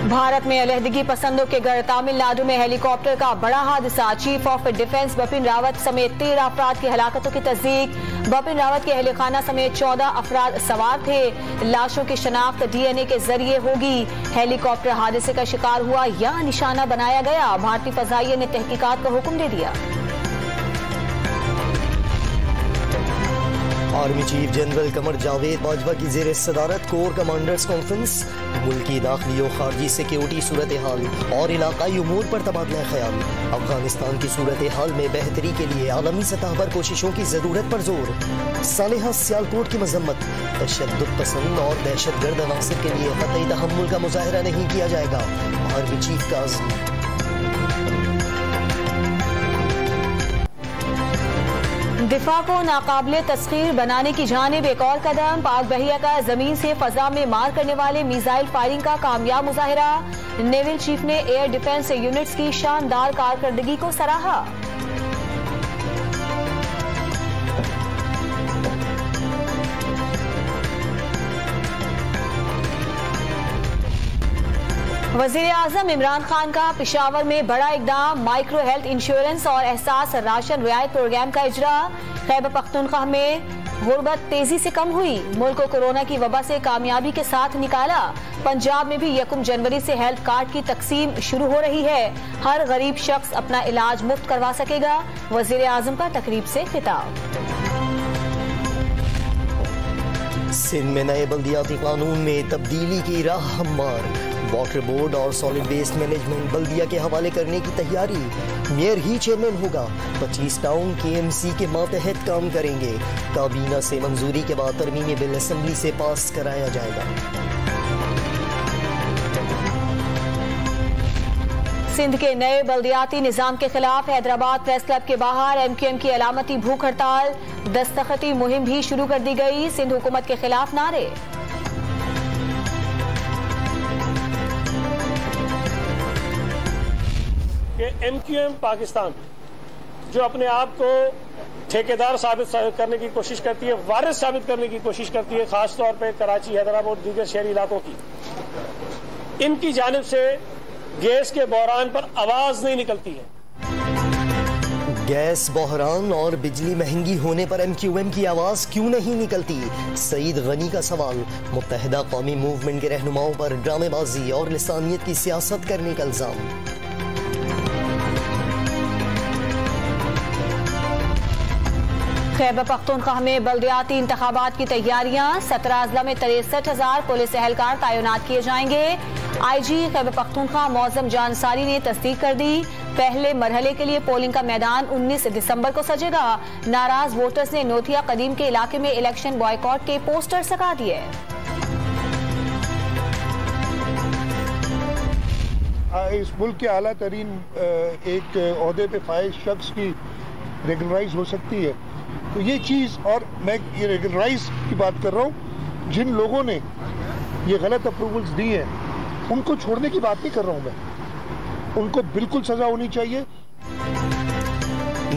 भारत में अलहदगी पसंदों के घर तमिलनाडु में हेलीकॉप्टर का बड़ा हादसा। Chief of defence Bipin Rawat समेत 13 अफराद की हलाकतों की तस्दीक। बिपिन रावत के अहल खाना समेत 14 अफराद सवार थे। लाशों की शनाख्त DNA के जरिए होगी। हेलीकॉप्टर हादसे का शिकार हुआ या निशाना बनाया गया, भारतीय फजाइया ने तहकीकात का हुक्म दे दिया। Army chief general Qamar Javed Bajwa की जेर सदारत कोर कमांडर्स कॉन्फ्रेंस। मुल्की दाखिली और खारजी सिक्योरिटी सूरत हाल और इलाकाई उमूर पर तबादला ख्याल। अफगानिस्तान की सूरत हाल में बेहतरी के लिए आलमी सतह पर कोशिशों की जरूरत पर जोर। सालेहा सियालकोट की मजम्मत। तशद्दुद पसंद और दहशत गर्द अनासर के लिए कतई तहम्मुल का मुजाहरा नहीं किया जाएगा, आर्मी चीफ का अज़्म। दिफा को नाकाबिले तस्खीर बनाने की जानिब एक और कदम। पाक बहिया का जमीन से फजा में मार करने वाले मिसाइल फायरिंग का कामयाब मुजाहिरा। नेवल चीफ ने एयर डिफेंस यूनिट्स की शानदार कारकर्दगी को सराहा। वजीर आजम इमरान खान का पेशावर में बड़ा इकदाम। माइक्रो हेल्थ इंश्योरेंस और एहसास राशन रियायत प्रोग्राम का इजरा। खैबर पख्तूनख्वा में गुर्बत तेजी से कम हुई। मुल्क को कोरोना की वबा से कामयाबी के साथ निकाला। पंजाब में भी 1 जनवरी से हेल्थ कार्ड की तकसीम शुरू हो रही है। हर गरीब शख्स अपना इलाज मुफ्त करवा सकेगा। वजीर आजम का तकरीब से खिताब। सिंध में नए बल्दियाती कानून में तब्दीली की राह हमवार। वाटर बोर्ड और सॉलिड वेस्ट मैनेजमेंट बल्दिया के हवाले करने की तैयारी। मेयर ही चेयरमैन होगा। 25 टाउन KMC के मातहत काम करेंगे। काबीना से मंजूरी के बाद तरमीमी बिल असेंबली से पास कराया जाएगा। सिंध के नए बल्दियाती निजाम के खिलाफ हैदराबाद प्रेस क्लब के बाहर MQM की अलामती भूख हड़ताल। दस्तखती मुहिम भी शुरू कर दी गई। सिंध हुकूमत के खिलाफ नारे। MQM पाकिस्तान जो अपने आप को ठेकेदार साबित करने की कोशिश करती है, वारिस साबित करने की कोशिश करती है, खास तौर पे कराची, हैदराबाद और दीगर शहरी इलाकों की, इनकी जानिब से गैस के बहरान पर आवाज नहीं निकलती है। गैस बहरान और बिजली महंगी होने पर MQM की आवाज क्यों नहीं निकलती? सईद गनी का सवाल। मुत्तहिदा कौमी मूवमेंट के रहनुमाओं पर ड्रामेबाजी और लिसानियत की सियासत करने का इल्जाम। खैबर पख्तूनख्वा में बल्दियाती इंतखाबात की तैयारियां। 17 अजला में 63,000 पुलिस एहलकार तैनात किए जाएंगे। IG खैबर पख्तूनख्वा मौजम जानसारी ने तस्दीक कर दी। पहले मरहले के लिए पोलिंग का मैदान 19 दिसंबर को सजेगा। नाराज वोटर्स ने नोथिया कदीम के इलाके में इलेक्शन बॉयकॉट के पोस्टर सका दिए। इस मुल्क के आला तरीन एक ओहदे पे फाइज शख्स की रेगुलराइज हो सकती है, तो ये चीज़, और मैं ये रेगुलराइज की बात कर रहा हूँ, जिन लोगों ने ये गलत अप्रूवल्स दी हैं उनको छोड़ने की बात नहीं कर रहा हूँ मैं, उनको बिल्कुल सजा होनी चाहिए।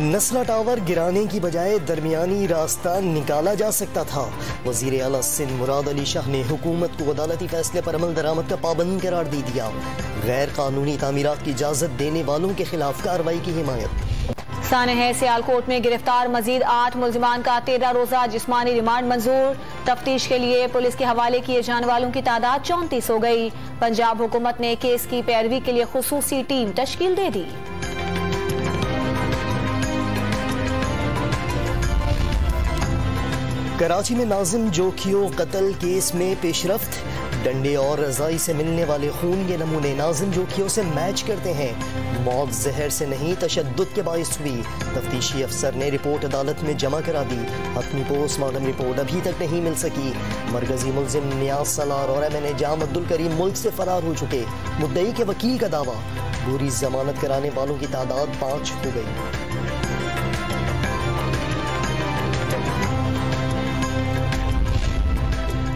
नस्ला टावर गिराने की बजाय दरमियानी रास्ता निकाला जा सकता था। वजीर आला सिंध मुराद अली शाह ने हुकूमत को अदालती फैसले पर अमल दरामद का पाबंद करार दे दिया। गैर कानूनी तामीरात की इजाजत देने वालों के खिलाफ कार्रवाई की हिमायत। सानह सियालकोट में गिरफ्तार मजीद 8 मुल्जिमान का 13 रोजा जिस्मानी रिमांड मंजूर। तफ्तीश के लिए पुलिस के हवाले किए जाने वालों की तादाद 34 हो गई। पंजाब हुकूमत ने केस की पैरवी के लिए खुसूसी टीम तश्कील दे दी। कराची में नाजिम जोखियो कत्ल केस में पेशरफ्त। डंडे और रजाई से मिलने वाले खून के नमूने नाजिम जोखियो से मैच करते हैं। मौत जहर से नहीं तशद्दुद के बाइस हुई। तफ्तीशी अफसर ने रिपोर्ट अदालत में जमा करा दी। अपनी पोस्टमार्टम रिपोर्ट अभी तक नहीं मिल सकी। मरकजी मुल्जिम नियाज सलार और MNA जाम अब्दुल करीम मुल्क से फरार हो चुके। मुद्दई के वकील का दावा, बुरी जमानत कराने वालों की तादाद 5 हो गई।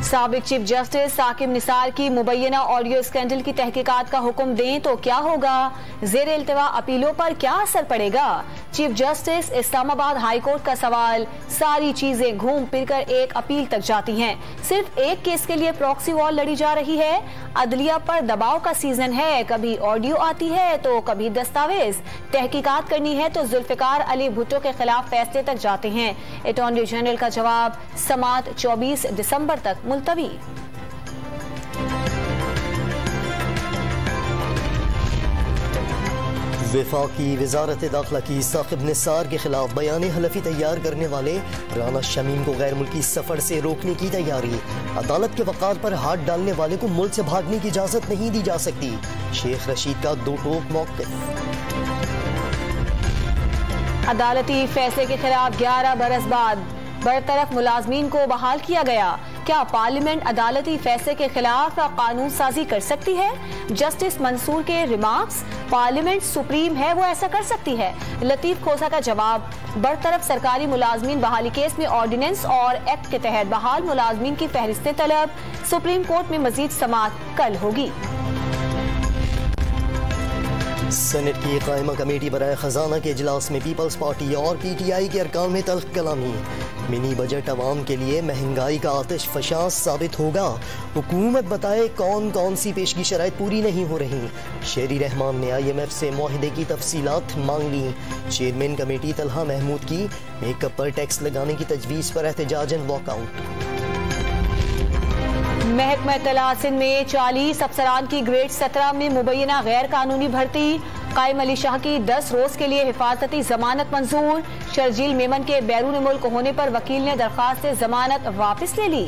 साबिक चीफ जस्टिस साकिब निसार की मुबैना ऑडियो स्कैंडल की तहकीकात का हुक्म दें तो क्या होगा? जेर इल्तिवा अपीलों पर क्या असर पड़ेगा? Chief justice Islamabad high court का सवाल, सारी चीजें घूम फिर कर एक अपील तक जाती हैं। सिर्फ एक केस के लिए प्रॉक्सी वॉर लड़ी जा रही है। अदलिया पर दबाव का सीजन है, कभी ऑडियो आती है तो कभी दस्तावेज। तहकीकात करनी है तो जुल्फिकार अली भुट्टो के खिलाफ फैसले तक जाते हैं। अटॉर्नी जनरल का जवाब, समाअत 24 दिसंबर तक मुलतवी। वफाकी वजारत दाखिला की साकिब निसार के खिलाफ बयान हलफी तैयार करने वाले राना शमीम को गैर मुल्की सफर से रोकने की तैयारी। अदालत के वक़ार पर हाथ डालने वाले को मुल्क से भागने की इजाजत नहीं दी जा सकती। शेख रशीद का दो टोक मौक़िफ़। अदालती फैसले के खिलाफ 11 बरस बाद बरतरफ मुलाजमीन को बहाल किया गया। क्या पार्लियामेंट अदालती फैसले के खिलाफ कानून साजी कर सकती है? जस्टिस मंसूर के रिमार्क्स, पार्लियामेंट सुप्रीम है, वो ऐसा कर सकती है। लतीफ खोसा का जवाब, बरतरफ सरकारी मुलाजमीन बहाली केस में ऑर्डिनेंस और एक्ट के तहत बहाल मुलाजमीन की फहरिस्त तलब। सुप्रीम कोर्ट में मजीद समाअत कल होगी। सेनेट की कायमा कमेटी बराए खजाना के इजलास में पीपल्स पार्टी और PTI के अरकान में तल्ख कलामी। मिनी बजट अवाम के लिए महंगाई का आतिश फशां साबित होगा। हुकूमत बताए कौन कौन सी पेशगी शराइत पूरी नहीं हो रही। शेरी रहमान ने IMF से मुआहदे की तफसीलात मांग ली। चेयरमैन कमेटी तलहा महमूद की मेकअप पर टैक्स लगाने की तजवीज़ पर एहतजाजन वॉकआउट। महकमा तलात सिंध में 40 अफसरान की ग्रेड 17 में मुबैना गैर कानूनी भर्ती। कायम अली शाह की 10 रोज के लिए हिफाजती जमानत मंजूर। शर्जील मेमन के बैरून मुल्क होने पर वकील ने दरखास्त से जमानत वापस ले ली।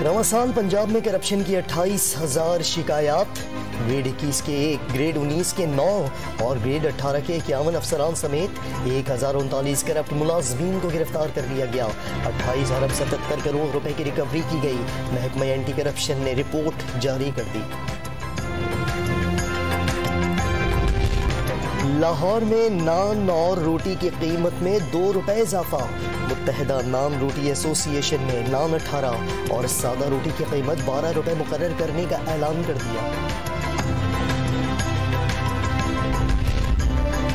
रवां साल पंजाब में करप्शन की 28,000 शिकायत। ग्रेड 21 के 1, ग्रेड 19 के 9 और ग्रेड 18 के 51 अफसरान समेत 1039 करप्ट मुलाजमीन को गिरफ्तार कर लिया गया। 28 अरब 77 करोड़ रुपए की रिकवरी की गई। महकमा एंटी करप्शन ने रिपोर्ट जारी कर दी। लाहौर में नान और रोटी की कीमत में 2 रुपए इजाफा। मुत्तहिदा नान रोटी एसोसिएशन ने नान 18 और सादा रोटी की कीमत 12 रुपए मुकर्रर करने का ऐलान कर दिया।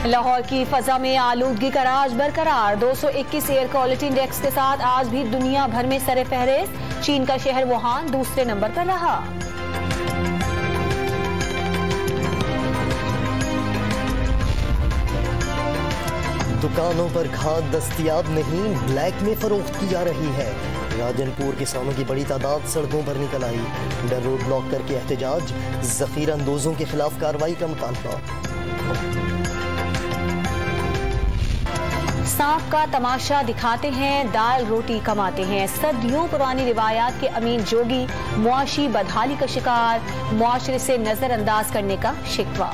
लाहौर की फजा में आलूदगी का राज बरकरार। 221 एयर क्वालिटी इंडेक्स के साथ आज भी दुनिया भर में सरे फहरिस्त। चीन का शहर वुहान दूसरे नंबर पर रहा। दुकानों पर खाद दस्तयाब नहीं, ब्लैक में फरोख्त की जा रही है। राजनपुर किसानों की बड़ी तादाद सड़कों पर निकल आई। डर रोड ब्लॉक करके एहतजाज। जखीरा अंदोजों के खिलाफ कार्रवाई का मुतालबा। सांप का तमाशा दिखाते हैं, दाल रोटी कमाते हैं। सदियों पुरानी रिवायात के अमीन जोगी मुआशी बदहाली का शिकार, मुआशरे से नजरअंदाज करने का शिकवा।